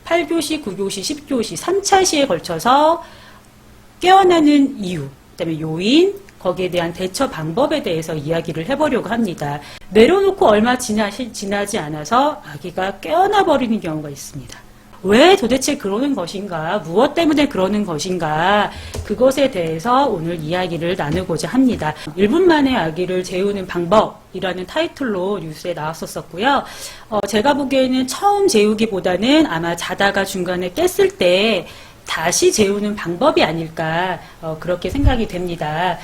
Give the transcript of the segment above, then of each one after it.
8교시, 9교시, 10교시, 3차 시에 걸쳐서 깨어나는 이유, 그다음에 요인, 거기에 대한 대처 방법에 대해서 이야기를 해보려고 합니다. 내려놓고 얼마 지나지 않아서 아기가 깨어나 버리는 경우가 있습니다. 왜 도대체 그러는 것인가, 무엇 때문에 그러는 것인가, 그것에 대해서 오늘 이야기를 나누고자 합니다. 1분 만에 아기를 재우는 방법이라는 타이틀로 뉴스에 나왔었고요. 제가 보기에는 처음 재우기보다는 아마 자다가 중간에 깼을 때 다시 재우는 방법이 아닐까, 그렇게 생각이 됩니다.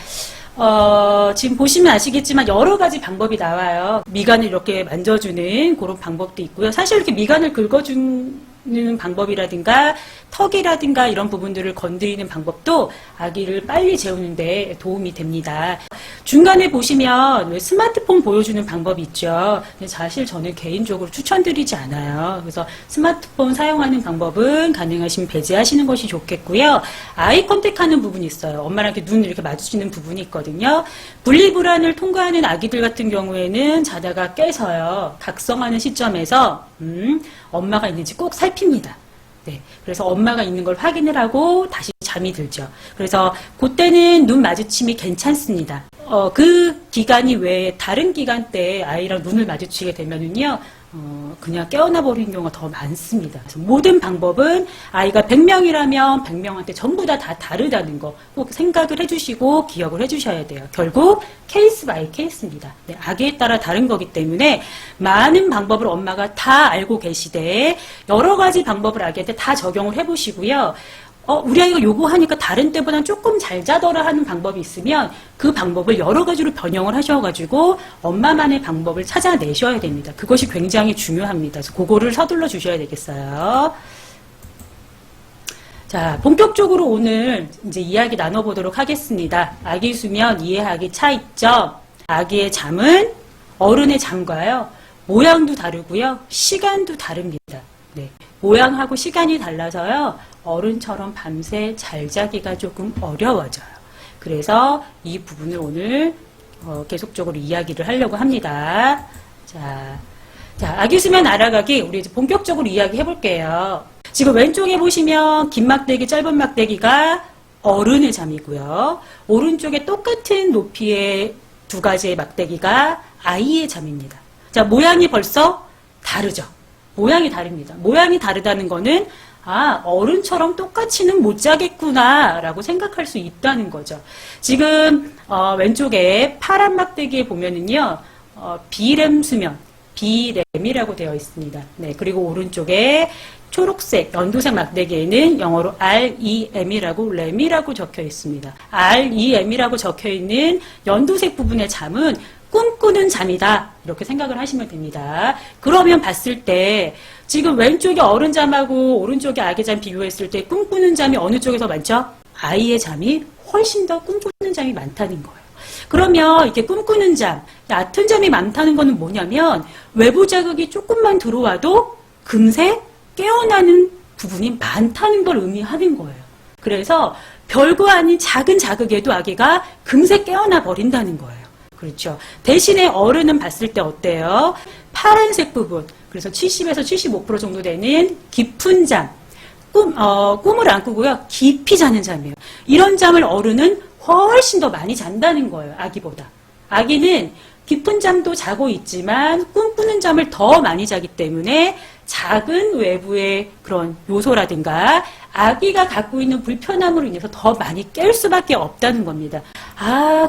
지금 보시면 아시겠지만 여러 가지 방법이 나와요. 미간을 이렇게 만져주는 그런 방법도 있고요. 사실 이렇게 미간을 긁어주는 방법이라든가 턱이라든가 이런 부분들을 건드리는 방법도 아기를 빨리 재우는데 도움이 됩니다. 중간에 보시면 왜 스마트폰 보여주는 방법이 있죠. 근데 사실 저는 개인적으로 추천드리지 않아요. 그래서 스마트폰 사용하는 방법은 가능하시면 배제하시는 것이 좋겠고요. 아이 컨택하는 부분이 있어요. 엄마랑 이렇게 눈을 이렇게 마주치는 부분이 있거든요. 분리불안을 통과하는 아기들 같은 경우에는 자다가 깨서요. 각성하는 시점에서 엄마가 있는지 꼭 살핍니다. 네, 그래서 엄마가 있는 걸 확인을 하고 다시 잠이 들죠. 그래서 그때는 눈 마주침이 괜찮습니다. 그 기간이 외에 다른 기간 때 아이랑 눈을 마주치게 되면은요, 그냥 깨어나 버리는 경우가 더 많습니다. 그래서 모든 방법은 아이가 100명이라면 100명한테 전부 다 다르다는 거 꼭 생각을 해주시고 기억을 해주셔야 돼요. 결국 케이스 바이 케이스입니다. 네, 아기에 따라 다른 거기 때문에 많은 방법을 엄마가 다 알고 계시되 여러 가지 방법을 아기한테 다 적용을 해보시고요. 우리 아이가 요구하니까 다른 때보다는 조금 잘 자더라 하는 방법이 있으면 그 방법을 여러 가지로 변형을 하셔가지고 엄마만의 방법을 찾아내셔야 됩니다. 그것이 굉장히 중요합니다. 그래서 그거를 서둘러 주셔야 되겠어요. 자, 본격적으로 오늘 이제 이야기 나눠보도록 하겠습니다. 아기 수면 이해하기 차이점. 아기의 잠은 어른의 잠과요, 모양도 다르고요, 시간도 다릅니다. 네, 모양하고 시간이 달라서요, 어른처럼 밤새 잘 자기가 조금 어려워져요. 그래서 이 부분을 오늘 계속적으로 이야기를 하려고 합니다. 자, 아기 수면 알아가기 우리 이제 본격적으로 이야기 해볼게요. 지금 왼쪽에 보시면 긴 막대기, 짧은 막대기가 어른의 잠이고요. 오른쪽에 똑같은 높이의 두 가지의 막대기가 아이의 잠입니다. 자, 모양이 벌써 다르죠? 모양이 다릅니다. 모양이 다르다는 거는 어른처럼 똑같이는 못 자겠구나 라고 생각할 수 있다는 거죠. 지금 왼쪽에 파란 막대기에 보면은요, 비렘 수면, 비렘이라고 되어 있습니다. 네, 그리고 오른쪽에 초록색, 연두색 막대기에는 영어로 REM이라고, 렘이라고 적혀 있습니다. REM이라고 적혀 있는 연두색 부분의 잠은 꿈꾸는 잠이다, 이렇게 생각을 하시면 됩니다. 그러면 봤을 때 지금 왼쪽에 어른 잠하고 오른쪽에 아기 잠 비교했을 때 꿈꾸는 잠이 어느 쪽에 더 많죠? 아이의 잠이 훨씬 더 꿈꾸는 잠이 많다는 거예요. 그러면 이렇게 꿈꾸는 잠, 얕은 잠이 많다는 거는 뭐냐면 외부 자극이 조금만 들어와도 금세 깨어나는 부분이 많다는 걸 의미하는 거예요. 그래서 별거 아닌 작은 자극에도 아기가 금세 깨어나 버린다는 거예요. 그렇죠. 대신에 어른은 봤을 때 어때요? 파란색 부분, 그래서 70에서 75% 정도 되는 깊은 잠, 꿈을 안 꾸고요, 깊이 자는 잠이에요. 이런 잠을 어른은 훨씬 더 많이 잔다는 거예요, 아기보다. 아기는 깊은 잠도 자고 있지만 꿈꾸는 잠을 더 많이 자기 때문에 작은 외부의 그런 요소라든가 아기가 갖고 있는 불편함으로 인해서 더 많이 깰 수밖에 없다는 겁니다.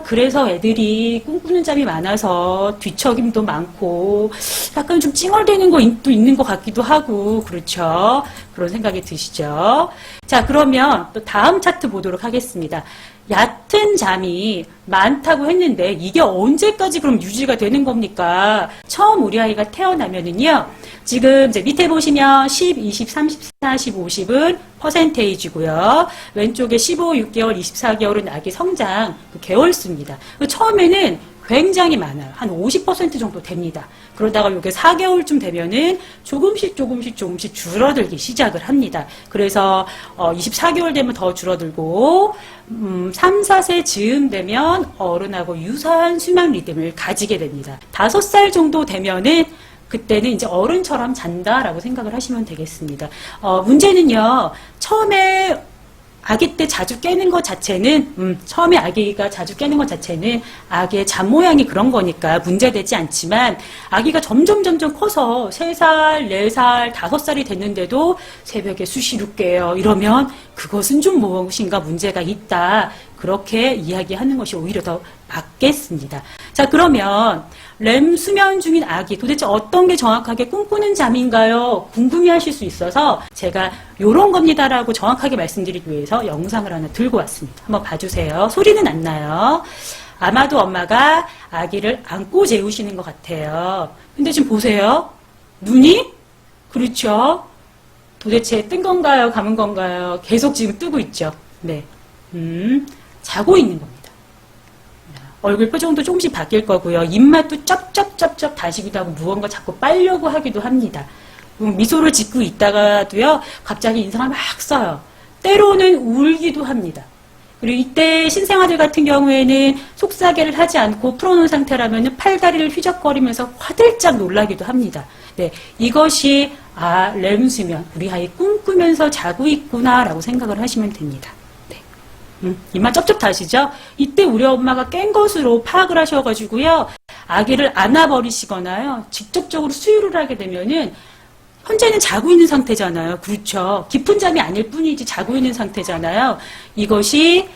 그래서 애들이 꿈꾸는 잠이 많아서 뒤척임도 많고 약간 좀 찡얼대는 것도 있는 것 같기도 하고, 그렇죠? 그런 생각이 드시죠? 자, 그러면 또 다음 차트 보도록 하겠습니다. 얕은 잠이 많다고 했는데 이게 언제까지 그럼 유지가 되는 겁니까? 처음 우리 아이가 태어나면은요, 지금 이제 밑에 보시면 10, 20, 30, 40, 50은 퍼센테이지고요. 왼쪽에 15, 6개월, 24개월은 아기 성장 개월수입니다. 처음에는 굉장히 많아요. 한 50% 정도 됩니다. 그러다가 이게 4개월쯤 되면은 조금씩 줄어들기 시작을 합니다. 그래서 24개월 되면 더 줄어들고 3, 4세 즈음 되면 어른하고 유사한 수면 리듬을 가지게 됩니다. 5살 정도 되면은 그때는 이제 어른처럼 잔다라고 생각을 하시면 되겠습니다. 문제는요, 처음에 아기 때 자주 깨는 것 자체는, 처음에 아기가 자주 깨는 것 자체는 아기의 잠 모양이 그런 거니까 문제되지 않지만, 아기가 점점 커서 3살, 4살, 5살이 됐는데도 새벽에 수시로 깨요. 이러면 그것은 좀 무엇인가 문제가 있다. 그렇게 이야기하는 것이 오히려 더 맞겠습니다. 자, 그러면 렘 수면 중인 아기 도대체 어떤 게 정확하게 꿈꾸는 잠인가요? 궁금해하실 수 있어서 제가 요런 겁니다라고 정확하게 말씀드리기 위해서 영상을 하나 들고 왔습니다. 한번 봐주세요. 소리는 안 나요. 아마도 엄마가 아기를 안고 재우시는 것 같아요. 근데 지금 보세요. 눈이? 그렇죠. 도대체 뜬 건가요? 감은 건가요? 계속 지금 뜨고 있죠. 네. 자고 있는 겁니다. 얼굴 표정도 조금씩 바뀔 거고요. 입맛도 쩝쩝쩝쩝 다시기도 하고 무언가 자꾸 빨려고 하기도 합니다. 미소를 짓고 있다가도요. 갑자기 인상을 막 써요. 때로는 울기도 합니다. 그리고 이때 신생아들 같은 경우에는 속사계를 하지 않고 풀어놓은 상태라면 팔다리를 휘적거리면서 화들짝 놀라기도 합니다. 네, 이것이 렘수면, 우리 아이 꿈꾸면서 자고 있구나라고 생각을 하시면 됩니다. 입맛 쩝쩝 다시죠? 이때 우리 엄마가 깬 것으로 파악을 하셔가지고요. 아기를 안아버리시거나요. 직접적으로 수유를 하게 되면은 현재는 자고 있는 상태잖아요. 그렇죠. 깊은 잠이 아닐 뿐이지 자고 있는 상태잖아요. 이것이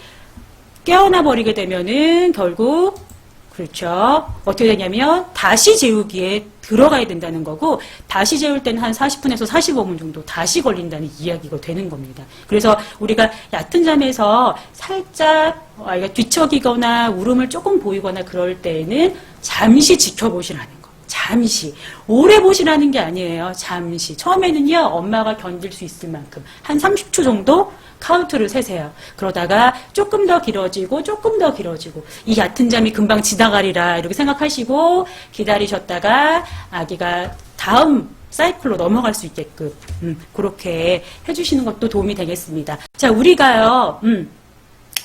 깨어나 버리게 되면은 결국 그렇죠. 어떻게 되냐면 다시 재우기에 들어가야 된다는 거고 다시 재울 때는 한 40분에서 45분 정도 다시 걸린다는 이야기가 되는 겁니다. 그래서 우리가 얕은 잠에서 살짝 아이가 뒤척이거나 울음을 조금 보이거나 그럴 때에는 잠시 지켜보시라는 거. 잠시. 오래 보시라는 게 아니에요. 잠시. 처음에는요. 엄마가 견딜 수 있을 만큼 한 30초 정도 카운트를 세세요. 그러다가 조금 더 길어지고 조금 더 길어지고 이 얕은 잠이 금방 지나가리라 이렇게 생각하시고 기다리셨다가 아기가 다음 사이클로 넘어갈 수 있게끔 그렇게 해주시는 것도 도움이 되겠습니다. 자, 우리가요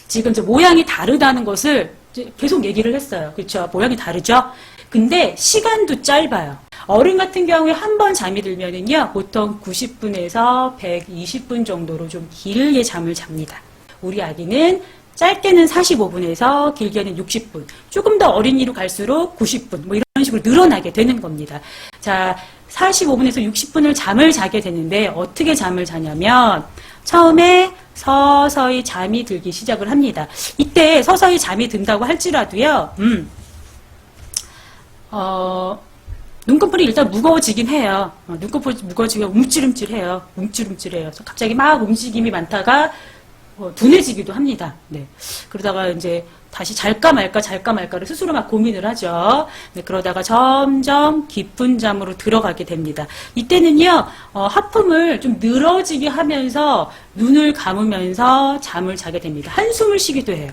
지금 저 모양이 다르다는 것을 계속 얘기를 했어요. 그렇죠? 모양이 다르죠? 근데 시간도 짧아요. 어른 같은 경우에 한 번 잠이 들면은요, 보통 90분에서 120분 정도로 좀 길게 잠을 잡니다. 우리 아기는 짧게는 45분에서 길게는 60분, 조금 더 어린이로 갈수록 90분, 뭐 이런 식으로 늘어나게 되는 겁니다. 자, 45분에서 60분을 잠을 자게 되는데, 어떻게 잠을 자냐면, 처음에 서서히 잠이 들기 시작을 합니다. 이때 서서히 잠이 든다고 할지라도요, 눈꺼풀이 일단 무거워지긴 해요. 눈꺼풀이 무거워지면 움찔움찔해요. 움찔움찔해요. 갑자기 막 움직임이 많다가 둔해지기도 합니다. 네. 그러다가 이제 다시 잘까 말까를 스스로 막 고민을 하죠. 네. 그러다가 점점 깊은 잠으로 들어가게 됩니다. 이때는요, 하품을 좀 늘어지게 하면서 눈을 감으면서 잠을 자게 됩니다. 한숨을 쉬기도 해요.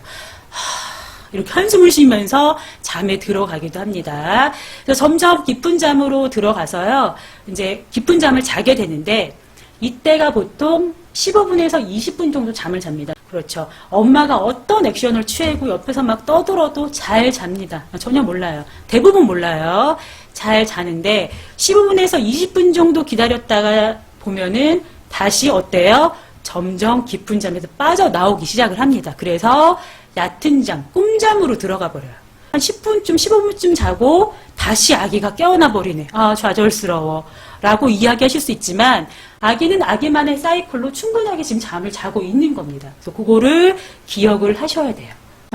이렇게 한숨을 쉬면서 잠에 들어가기도 합니다. 그래서 점점 깊은 잠으로 들어가서요, 이제 깊은 잠을 자게 되는데, 이때가 보통 15분에서 20분 정도 잠을 잡니다. 그렇죠. 엄마가 어떤 액션을 취하고 옆에서 막 떠들어도 잘 잡니다. 전혀 몰라요. 대부분 몰라요. 잘 자는데, 15분에서 20분 정도 기다렸다가 보면은 다시 어때요? 점점 깊은 잠에서 빠져나오기 시작을 합니다. 그래서 얕은 잠, 꿈잠으로 들어가 버려요. 한 10분쯤, 15분쯤 자고 다시 아기가 깨어나 버리네. 좌절스러워. 라고 이야기하실 수 있지만 아기는 아기만의 사이클로 충분하게 지금 잠을 자고 있는 겁니다. 그래서 그거를 기억을 하셔야 돼요.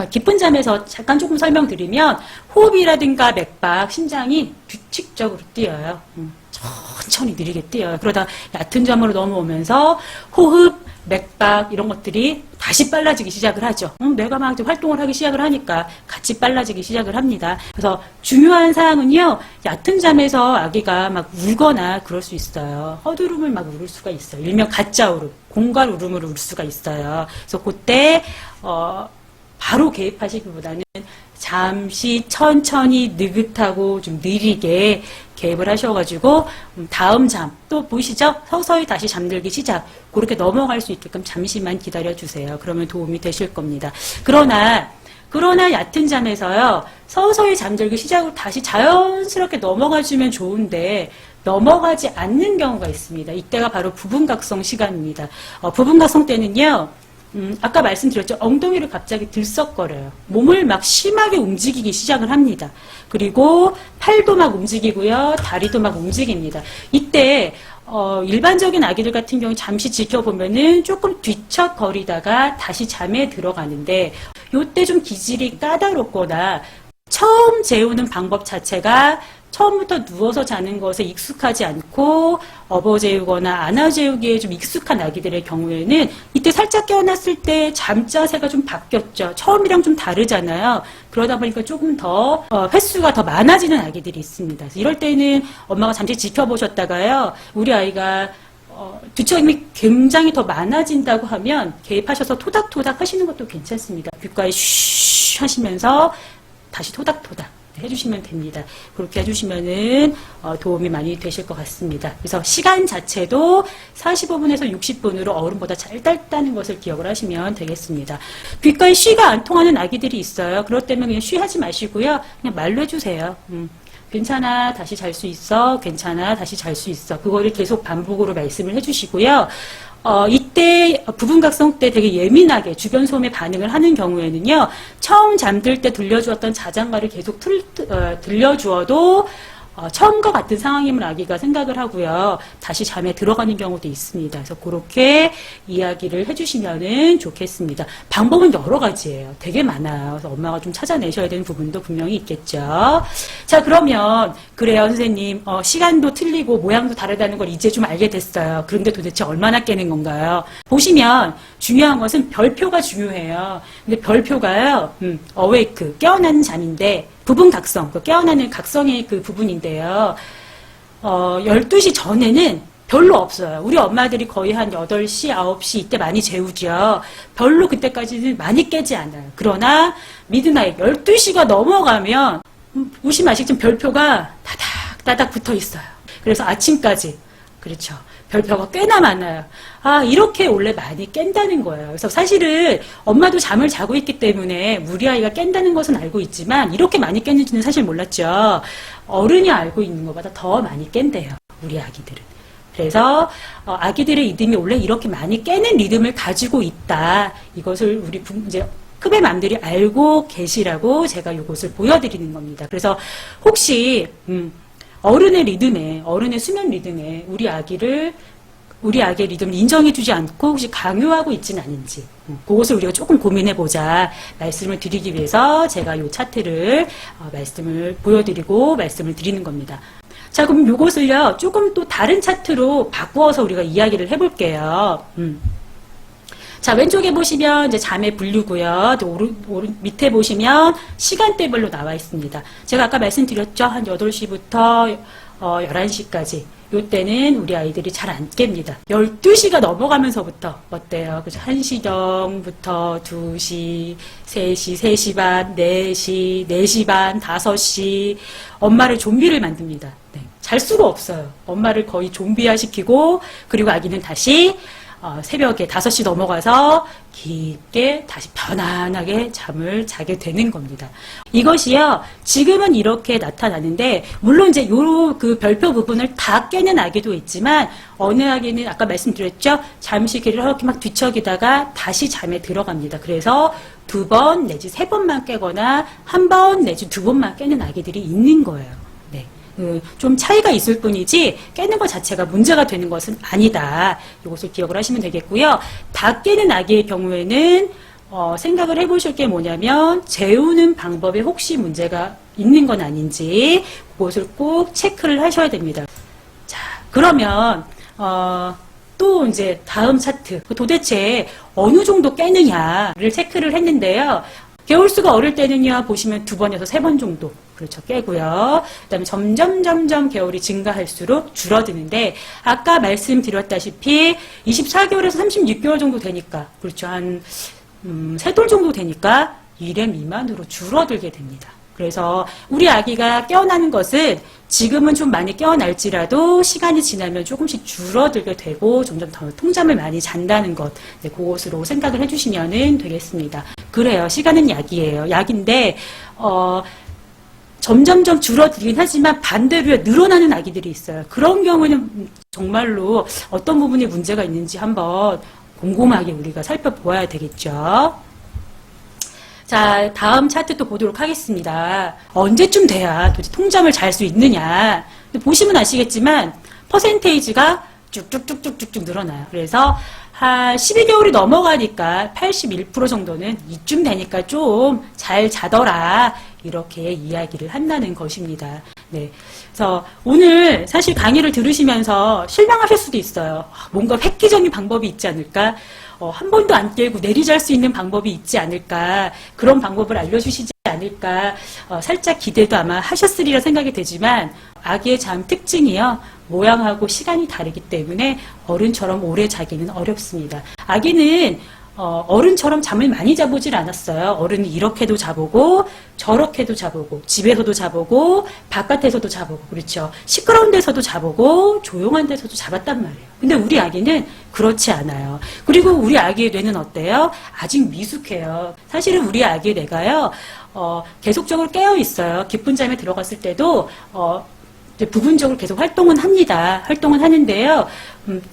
깊은 잠에서 잠깐 조금 설명드리면 호흡이라든가 맥박, 심장이 규칙적으로 뛰어요. 천천히 느리게 뛰어요. 그러다 얕은 잠으로 넘어오면서 호흡, 맥박 이런 것들이 다시 빨라지기 시작을 하죠. 내가 막 활동을 하기 시작을 하니까 같이 빨라지기 시작을 합니다. 그래서 중요한 사항은요, 얕은 잠에서 아기가 막 울거나 그럴 수 있어요. 헛울음을 막 울을 수가 있어요. 일명 가짜 울음, 공갈 울음으로 울 수가 있어요. 그래서 그때 바로 개입하시기보다는 잠시 천천히 느긋하고 좀 느리게 개입을 하셔가지고 다음 잠 또 보이시죠? 서서히 다시 잠들기 시작. 그렇게 넘어갈 수 있게끔 잠시만 기다려주세요. 그러면 도움이 되실 겁니다. 그러나 그러나 얕은 잠에서요, 서서히 잠들기 시작으로 다시 자연스럽게 넘어가주면 좋은데, 넘어가지 않는 경우가 있습니다. 이때가 바로 부분각성 시간입니다. 부분각성 때는요, 아까 말씀드렸죠. 엉덩이를 갑자기 들썩거려요. 몸을 막 심하게 움직이기 시작을 합니다. 그리고 팔도 막 움직이고요. 다리도 막 움직입니다. 이때 일반적인 아기들 같은 경우 잠시 지켜보면은 조금 뒤척거리다가 다시 잠에 들어가는데, 요때 좀 기질이 까다롭거나 처음 재우는 방법 자체가 처음부터 누워서 자는 것에 익숙하지 않고 업어재우거나 안아재우기에 좀 익숙한 아기들의 경우에는 이때 살짝 깨어났을 때 잠자세가 좀 바뀌었죠. 처음이랑 좀 다르잖아요. 그러다 보니까 조금 더 횟수가 더 많아지는 아기들이 있습니다. 이럴 때는 엄마가 잠시 지켜보셨다가요. 우리 아이가 뒤척임이 굉장히 더 많아진다고 하면 개입하셔서 토닥토닥 하시는 것도 괜찮습니다. 귓가에 쉬 하시면서 다시 토닥토닥 해주시면 됩니다. 그렇게 해주시면은 도움이 많이 되실 것 같습니다. 그래서 시간 자체도 45분에서 60분으로 어른보다 짧다는 것을 기억을 하시면 되겠습니다. 귓가에 쉬가 안 통하는 아기들이 있어요. 그럴 때는 그냥 쉬 하지 마시고요. 그냥 말로 해주세요. 괜찮아, 다시 잘 수 있어. 괜찮아, 다시 잘 수 있어. 그거를 계속 반복으로 말씀을 해주시고요. 이때 부분각성 때 되게 예민하게 주변 소음에 반응을 하는 경우에는요, 처음 잠들 때 들려주었던 자장가를 계속 들려주어도 처음과 같은 상황임을 아기가 생각을 하고요, 다시 잠에 들어가는 경우도 있습니다. 그래서 그렇게 이야기를 해주시면 좋겠습니다. 방법은 여러 가지예요. 되게 많아요. 그래서 엄마가 좀 찾아내셔야 되는 부분도 분명히 있겠죠. 자, 그러면 그래요, 선생님. 시간도 틀리고 모양도 다르다는 걸 이제 좀 알게 됐어요. 그런데 도대체 얼마나 깨는 건가요? 보시면 중요한 것은 별표가 중요해요. 근데 별표가요, 어웨이크, 깨어나는 잠인데, 부분각성, 그 깨어나는 각성의 그 부분인데요. 12시 전에는 별로 없어요. 우리 엄마들이 거의 한 8시, 9시 이때 많이 재우죠. 별로 그때까지는 많이 깨지 않아요. 그러나 미드나잇 12시가 넘어가면 보시면 아시겠지만 별표가 따닥따닥 붙어 있어요. 그래서 아침까지, 그렇죠, 별표가 꽤나 많아요. 이렇게 원래 많이 깬다는 거예요. 그래서 사실은 엄마도 잠을 자고 있기 때문에 우리 아이가 깬다는 것은 알고 있지만 이렇게 많이 깼는지는 사실 몰랐죠. 어른이 알고 있는 것보다 더 많이 깬대요, 우리 아기들은. 그래서 아기들의 리듬이 원래 이렇게 많이 깨는 리듬을 가지고 있다. 이것을 우리 이제 크베 맘들이 알고 계시라고 제가 이것을 보여드리는 겁니다. 그래서 혹시 어른의 리듬에, 어른의 수면 리듬에 우리 아기의 리듬을 인정해주지 않고 혹시 강요하고 있지는 않은지, 그것을 우리가 조금 고민해보자 말씀을 드리기 위해서 제가 이 차트를 말씀을 보여드리고 말씀을 드리는 겁니다. 자, 그럼 이것을요 조금 또 다른 차트로 바꾸어서 우리가 이야기를 해볼게요. 자, 왼쪽에 보시면 이제 잠의 분류고요. 또 밑에 보시면 시간대별로 나와 있습니다. 제가 아까 말씀드렸죠. 한 8시부터 11시까지. 요때는 우리 아이들이 잘 안 깹니다. 12시가 넘어가면서부터 어때요? 그죠? 1시경부터 2시, 3시, 3시 반, 4시, 4시 반, 5시 엄마를 좀비를 만듭니다. 네. 잘 수가 없어요. 엄마를 거의 좀비화 시키고, 그리고 아기는 다시 새벽에 5시 넘어가서 깊게 다시 편안하게 잠을 자게 되는 겁니다. 이것이요, 지금은 이렇게 나타나는데, 물론 이제 그 별표 부분을 다 깨는 아기도 있지만, 어느 아기는 아까 말씀드렸죠? 잠시 이렇게 막 뒤척이다가 다시 잠에 들어갑니다. 그래서 2번 내지 3번만 깨거나 1번 내지 2번만 깨는 아기들이 있는 거예요. 좀 차이가 있을 뿐이지 깨는 것 자체가 문제가 되는 것은 아니다. 이것을 기억을 하시면 되겠고요. 다 깨는 아기의 경우에는 생각을 해보실 게 뭐냐면 재우는 방법에 혹시 문제가 있는 건 아닌지 그것을 꼭 체크를 하셔야 됩니다. 자, 그러면 또 이제 다음 차트, 도대체 어느 정도 깨느냐를 체크를 했는데요. 개월수가 어릴 때는요, 보시면 2번에서 3번 정도, 그렇죠, 깨고요. 그 다음에 점점 개월이 증가할수록 줄어드는데, 아까 말씀드렸다시피 24개월에서 36개월 정도 되니까, 그렇죠, 한 3돌 정도 되니까 1회 미만으로 줄어들게 됩니다. 그래서 우리 아기가 깨어나는 것은 지금은 좀 많이 깨어날지라도 시간이 지나면 조금씩 줄어들게 되고 점점 더 통잠을 많이 잔다는 것, 네, 그것으로 생각을 해주시면 되겠습니다. 그래요. 시간은 약이에요. 약인데 점점점 줄어들긴 하지만 반대로 늘어나는 아기들이 있어요. 그런 경우는 정말로 어떤 부분에 문제가 있는지 한번 곰곰하게 우리가 살펴보아야 되겠죠. 자, 다음 차트 또 보도록 하겠습니다. 언제쯤 돼야 도대체 통잠을 잘 수 있느냐. 보시면 아시겠지만 퍼센테이지가 쭉쭉쭉쭉쭉 늘어나요. 그래서 한 12개월이 넘어가니까 81% 정도는 이쯤 되니까 좀 잘 자더라. 이렇게 이야기를 한다는 것입니다. 네. 그래서 오늘 사실 강의를 들으시면서 실망하실 수도 있어요. 뭔가 획기적인 방법이 있지 않을까? 한 번도 안 깨고 내리잘 수 있는 방법이 있지 않을까? 그런 방법을 알려주시지 않을까? 살짝 기대도 아마 하셨으리라 생각이 되지만 아기의 잠 특징이요. 모양하고 시간이 다르기 때문에 어른처럼 오래 자기는 어렵습니다. 아기는 어른처럼 잠을 많이 자보질 않았어요. 어른은 이렇게도 자보고 저렇게도 자보고 집에서도 자보고 바깥에서도 자보고 그렇죠. 시끄러운 데서도 자보고 조용한 데서도 자봤단 말이에요. 근데 우리 아기는 그렇지 않아요. 그리고 우리 아기의 뇌는 어때요? 아직 미숙해요. 사실은 우리 아기의 뇌가요. 계속적으로 깨어 있어요. 깊은 잠에 들어갔을 때도 부분적으로 계속 활동은 합니다. 활동은 하는데요.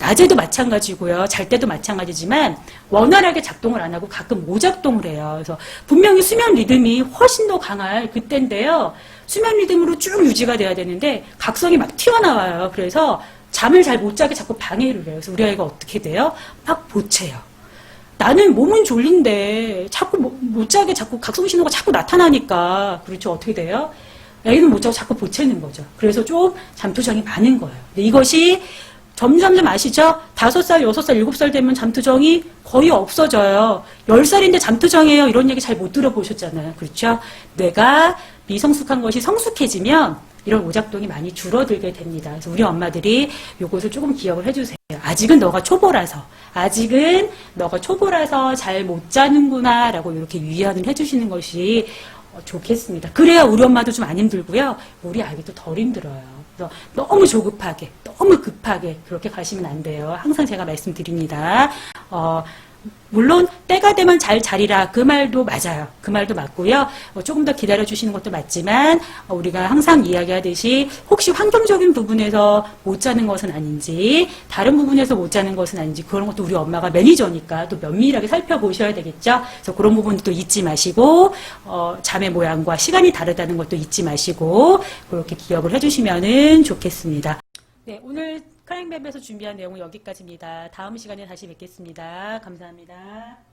낮에도 마찬가지고요. 잘 때도 마찬가지지만 원활하게 작동을 안 하고 가끔 오작동을 해요. 그래서 분명히 수면 리듬이 훨씬 더 강할 그때인데요. 수면 리듬으로 쭉 유지가 돼야 되는데 각성이 막 튀어나와요. 그래서 잠을 잘 못 자게 자꾸 방해를 해요. 그래서 우리 아이가 어떻게 돼요? 막 보채요. 나는 몸은 졸린데 자꾸 못 자게 자꾸 각성 신호가 자꾸 나타나니까 그렇죠. 어떻게 돼요? 애는 못 자고 자꾸 보채는 거죠. 그래서 좀 잠투정이 많은 거예요. 근데 이것이 점점 아시죠? 5살, 6살, 7살 되면 잠투정이 거의 없어져요. 10살인데 잠투정이에요. 이런 얘기 잘 못 들어보셨잖아요. 그렇죠? 뇌가 미성숙한 것이 성숙해지면 이런 오작동이 많이 줄어들게 됩니다. 그래서 우리 엄마들이 이것을 조금 기억을 해주세요. 아직은 너가 초보라서 잘 못 자는구나 라고 이렇게 위안을 해주시는 것이 좋겠습니다. 그래야 우리 엄마도 좀 안 힘들고요. 우리 아기도 덜 힘들어요. 그래서 너무 조급하게, 너무 급하게 그렇게 가시면 안 돼요. 항상 제가 말씀드립니다. 물론 때가 되면 잘 자리라 그 말도 맞아요. 그 말도 맞고요. 조금 더 기다려주시는 것도 맞지만 우리가 항상 이야기하듯이 혹시 환경적인 부분에서 못 자는 것은 아닌지 다른 부분에서 못 자는 것은 아닌지 그런 것도 우리 엄마가 매니저니까 또 면밀하게 살펴보셔야 되겠죠. 그래서 그런 부분도 잊지 마시고 잠의 모양과 시간이 다르다는 것도 잊지 마시고 그렇게 기억을 해주시면 좋겠습니다. 네, 오늘 클라잉맵에서 준비한 내용은 여기까지입니다. 다음 시간에 다시 뵙겠습니다. 감사합니다.